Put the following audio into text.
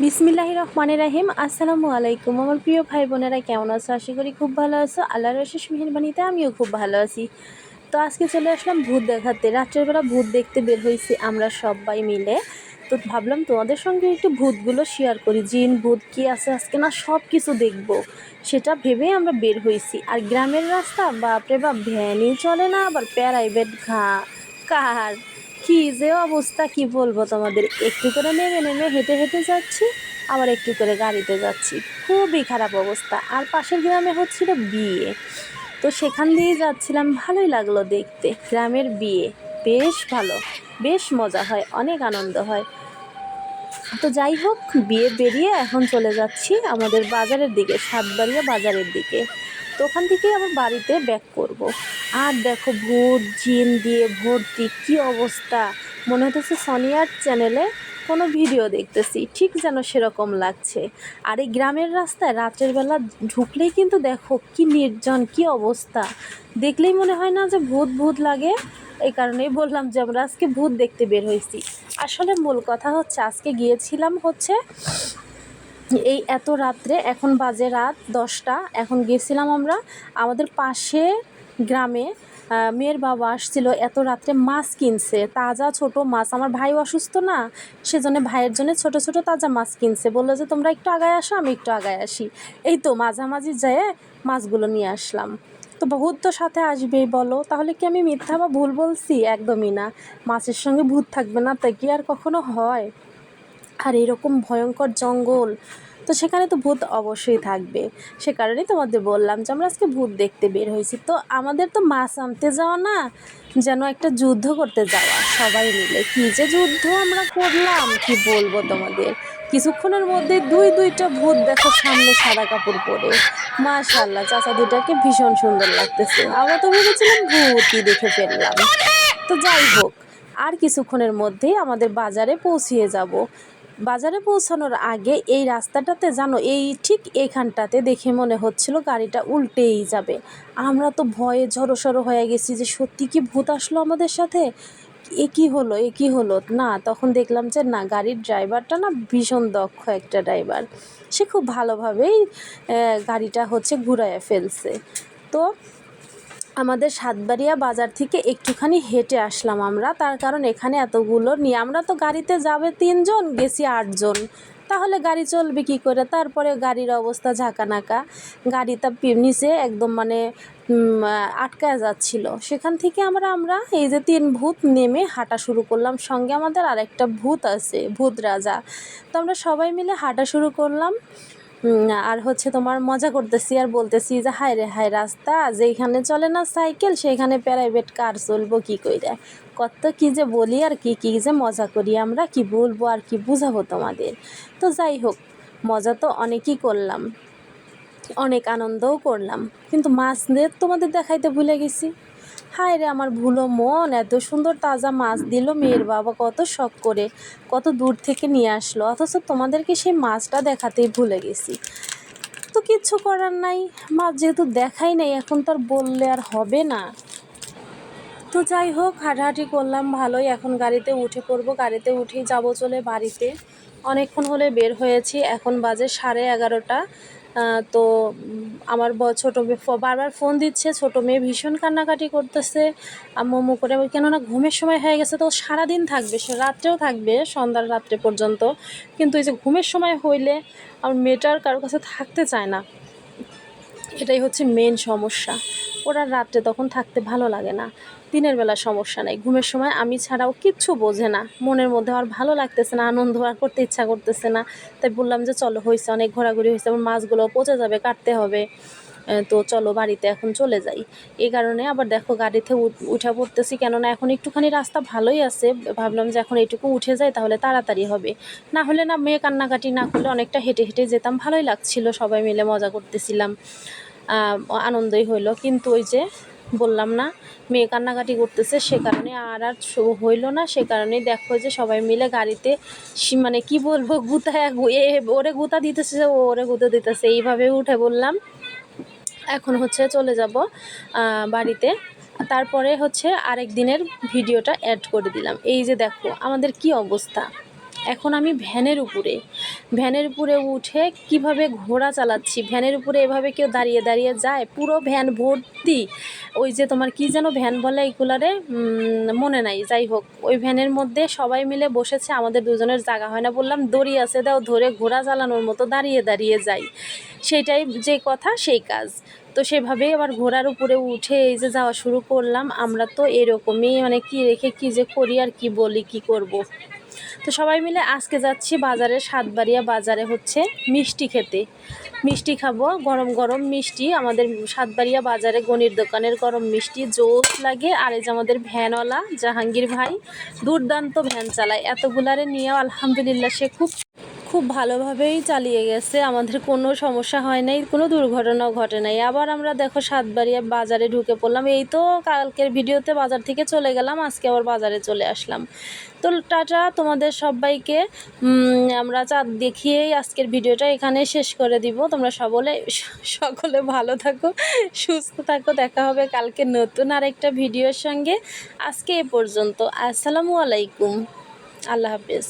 বিসমিল্লাহির রহমানির রহিম। আসসালামু আলাইকুম আমার প্রিয় ভাই বোনেরা, কেমন আছো? আশা করি খুব ভালো আছো। আল্লাহর অশেষ মেহেরবানিতে আমিও খুব ভালো আছি। তো আজকে চলে আসলাম ভূত দেখাতে। রাত্রের বেলা ভূত দেখতে বের হয়েছি আমরা সবাই মিলে। তো ভাবলাম তোমাদের সঙ্গে একটু ভূতগুলো শেয়ার করি, জিন ভূত কী আছে আজকে না সব কিছু দেখবো, সেটা ভেবেই আমরা বের হয়েছি। আর গ্রামের রাস্তা বাপরে বাপ, ভ্যানই চলে না, আবার প্রাইভেট কার কি যে অবস্থা কি বলবো তোমাদের। একটু করে নেমে নেমে হেঁটে হেঁটে যাচ্ছি, আবার একটু করে গাড়িতে যাচ্ছি, খুবই খারাপ অবস্থা। আর পাশের গ্রামে হচ্ছিল বিয়ে, তো সেখান দিয়েই যাচ্ছিলাম। ভালোই লাগলো দেখতে, গ্রামের বিয়ে বেশ ভালো, বেশ মজা হয়, অনেক আনন্দ হয়। তো যাই হোক, বিয়ে বেরিয়ে এখন চলে যাচ্ছি আমাদের বাজারের দিকে, সাতবাড়িয়া বাজারের দিকে। তো ওখান থেকে আবার বাড়িতে ব্যাক করব। আর দেখো ভূত জিন দিয়ে ভর্তি, কী অবস্থা, মনে হতেছে সোনিয়ার চ্যানেলে কোনো ভিডিও দেখতেছি, ঠিক যেন সেরকম লাগছে। আর এই গ্রামের রাস্তায় রাতের বেলা ঢুকলেই কিন্তু দেখো কি নির্জন, কি অবস্থা, দেখলেই মনে হয় না যে ভূত ভূত লাগে। এই কারণেই বললাম যে আমরা আজকে ভূত দেখতে বের হয়েছি। আসলে মূল কথা হচ্ছে, আজকে গিয়েছিলাম হচ্ছে এই এত রাত্রে, এখন বাজে রাত 10টা, এখন গেছিলাম আমরা আমাদের পাশে গ্রামে। মেয়ের বাবা আসছিল, এত রাত্রে মাছ কিনছে, তাজা ছোট মাছ। আমার ভাই অসুস্থ না, সেজন্য ভাইয়ের জন্য ছোট ছোট তাজা মাছ কিনছে। বললো যে তোমরা একটু আগায় আসো, আমি একটু আগায় আসি। এই তো মাঝামাঝি যেয়ে মাছগুলো নিয়ে আসলাম। তো ভূত তো সাথে আসবেই, বলো তাহলে কি আমি মিথ্যা বা ভুল বলছি? একদমই না। মাছের সঙ্গে ভূত থাকবে না তা কি আর কখনো হয়? আর এরকম ভয়ঙ্কর জঙ্গল, তো সেখানে তো ভূত অবশ্যই থাকবে। সে কারণেই তোমাদের বললাম যে আমরা আজকে ভূত দেখতে বের হয়েছি। তো আমাদের তো মাছ আনতে যাওয়া না, যেন একটা যুদ্ধ করতে যাওয়া, সবাই মিলে কী যে যুদ্ধ আমরা করলাম কি বলবো তোমাদের। কিছুক্ষণের মধ্যে দুইটা ভূত দেখো সামনে সাদা কাপড় পরে, মাশাআল্লাহ চাচা দুটাকে ভীষণ সুন্দর লাগতেছে। আমরা তো ভেবেছিলাম ভূতই দেখে ফেললাম। তো যাই হোক, আর কিছুক্ষণের মধ্যেই আমাদের বাজারে পৌঁছিয়ে যাব। বাজারে পৌঁছানোর আগে এই রাস্তাটাতে জানো, এই ঠিক এইখানটাতে দেখে মনে হচ্ছিল গাড়িটা উল্টেই যাবে। আমরা তো ভয়ে জড়সড় হয়ে গেছি যে সত্যি কি ভূত আসলো আমাদের সাথে, এ কী হলো, এ কী হলো। না, তখন দেখলাম যে না, গাড়ির ড্রাইভারটা না ভীষণ দক্ষ একটা ড্রাইভার, সে খুব ভালোভাবেই গাড়িটা হচ্ছে ঘুরাইয়া ফেলছে। তো আমাদের সাতবাড়িয়া বাজার থেকে একটুখানি হেঁটে আসলাম আমরা, তার কারণ এখানে এতগুলো নিয়ে, আমরা তো গাড়িতে যাবে 3জন, গেছি 8জন, তাহলে গাড়ি চলবে কী করে? তারপরে গাড়ির অবস্থা ঝাঁকানাকা, গাড়িটা নিচে একদম মানে আটকায় যাচ্ছিল। সেখান থেকে আমরা এই যে 3 ভূত নেমে হাঁটা শুরু করলাম, সঙ্গে আমাদের আরেকটা ভূত আছে, ভূত রাজা। তো আমরা সবাই মিলে হাঁটা শুরু করলাম। আর হচ্ছে তোমার মজা করতেছি আর বলতেছি যে হায় রে হায়, রাস্তা যেইখানে চলে না সাইকেল সেইখানে প্রাইভেট কার চলবো কী কইরা। কত কী যে বলি আর কি কী যে মজা করি আমরা, কি বলবো আর কি বুঝাবো তোমাদের। তো যাই হোক, মজা তো অনেকই করলাম, অনেক আনন্দও করলাম, কিন্তু মাছদের তোমাদের দেখাইতে ভুলে গেছি। হায় রে আমার ভুলো মন, এত সুন্দর তাজা মাছ দিল মেয়ের বাবা, কত শখ করে কত দূর থেকে নিয়ে আসলো, অথচ তোমাদেরকে সেই মাছটা দেখাতেই ভুলে গেছি। তো কিচ্ছু করার নাই, মাছ যেহেতু দেখাই নাই, এখন তো আর বললে আর হবে না। তো যাই হোক, হাঁটাহাঁটি করলাম ভালোই, এখন গাড়িতে উঠে পড়বো, গাড়িতে উঠেই যাবো চলে বাড়িতে। অনেকক্ষণ হলে বের হয়েছি, এখন বাজে 11:30। তো আমার ছোটো মেয়ে বারবার ফোন দিচ্ছে, ছোটো মেয়ে ভীষণ কান্নাকাটি করতেছে আম্মু করে, কেননা ঘুমের সময় হয়ে গেছে। তো সারাদিন থাকবে, সে রাত্রেও থাকবে, সন্ধ্যার রাত্রে পর্যন্ত, কিন্তু এই যে ঘুমের সময় হইলে আমার মেয়েটার কারোর কাছে থাকতে চায় না, এটাই হচ্ছে মেন সমস্যা। ওরা রাত্রে তখন থাকতে ভালো লাগে না, দিনের বেলা সমস্যা নেই, ঘুমের সময় আমি ছাড়াও কিচ্ছু বোঝে না, মনের মধ্যে আমার ভালো লাগতেছে না, আনন্দ আর করতে ইচ্ছা করতেছে না। তাই বললাম যে চলো, হয়েছে অনেক ঘোরাঘুরি হয়েছে, আমার মাছগুলো পচে যাবে, কাটতে হবে, তো চলো বাড়িতে এখন চলে যাই। এই কারণে আবার দেখো গাড়িতে উঠে পড়তেছি, কেননা এখন একটুখানি রাস্তা ভালোই আছে, ভাবলাম যে এখন এইটুকু উঠে যাই তাহলে তাড়াতাড়ি হবে। না হলে না, মেয়ে কান্নাকাটি না করলে অনেকটা হেঁটে হেঁটে যেতাম, ভালোই লাগছিল, সবাই মিলে মজা করতেছিলাম, আনন্দই হইলো। কিন্তু ওই যে বললাম না, মেয়ে কান্নাকাটি করতেছে, সে কারণে আর হইলো না। সে কারণেই দেখো যে সবাই মিলে গাড়িতে মানে কি বলবো, ওরে গুতা দিতেছে, ওরে গুঁতা দিতেছে, এইভাবে উঠে বললাম এখন হচ্ছে চলে যাব বাড়িতে। তারপরে হচ্ছে আরেক দিনের ভিডিওটা অ্যাড করে দিলাম। এই যে দেখো আমাদের কি অবস্থা, এখন আমি ভ্যানের উপরে উঠে কিভাবে ঘোড়া চালাচ্ছি। ভ্যানের উপরে এভাবে কেউ দাঁড়িয়ে দাঁড়িয়ে যায়? পুরো ভ্যান ভর্তি। ওই যে তোমার কি যেন ভ্যান বলে এইগুলারে, মনে নাই, যাই হোক ওই ভ্যানের মধ্যে সবাই মিলে বসেছে। আমাদের দুজনের জায়গা হয় না, বললাম দড়ি আছে দাও, ধরে ঘোড়া চালানোর মতো দাঁড়িয়ে দাঁড়িয়ে যাই। সেটাই যে কথা সেই কাজ। তো সেভাবেই আবার ঘোড়ার উপরে উঠে এই যে যাওয়া শুরু করলাম। আমরা তো এরকমই মানে কি রেখে কি যে করি আর কি বলি, কি করব। তো সবাই মিলে আজকে যাচ্ছি বাজারে, সাতবাড়িয়া বাজারে হচ্ছে মিষ্টি খেতে। মিষ্টি খাবো, গরম গরম মিষ্টি। আমাদের সাতবাড়িয়া বাজারে গনির দোকানের গরম মিষ্টি জোস লাগে। আর এই যে আমাদের ভ্যানওয়ালা জাহাঙ্গীর ভাই দুর্দান্ত ভ্যান চালায়, এতগুলারে নিয়েও আলহামদুলিল্লাহ সে খুব খুব ভালোভাবেই চালিয়ে গেছে। আমাদের কোনো সমস্যা হয় নাই, কোনো দুর্ঘটনাও ঘটে নাই। আবার আমরা দেখো সাতবাড়িয়া বাজারে ঢুকে পড়লাম। এই তো কালকের ভিডিওতে বাজার থেকে চলে গেলাম, আজকে আবার বাজারে চলে আসলাম। তো টাটা তোমাদের সবাইকে। আমরা চাঁদ দেখিয়েই আজকের ভিডিওটা এখানে শেষ করে দিব। তোমরা সকলে ভালো থাকো, সুস্থ থাকো। দেখা হবে কালকে নতুন আরেকটা ভিডিওর সঙ্গে। আজকে এ পর্যন্ত। আসসালামু আলাইকুম, আল্লাহ হাফেজ।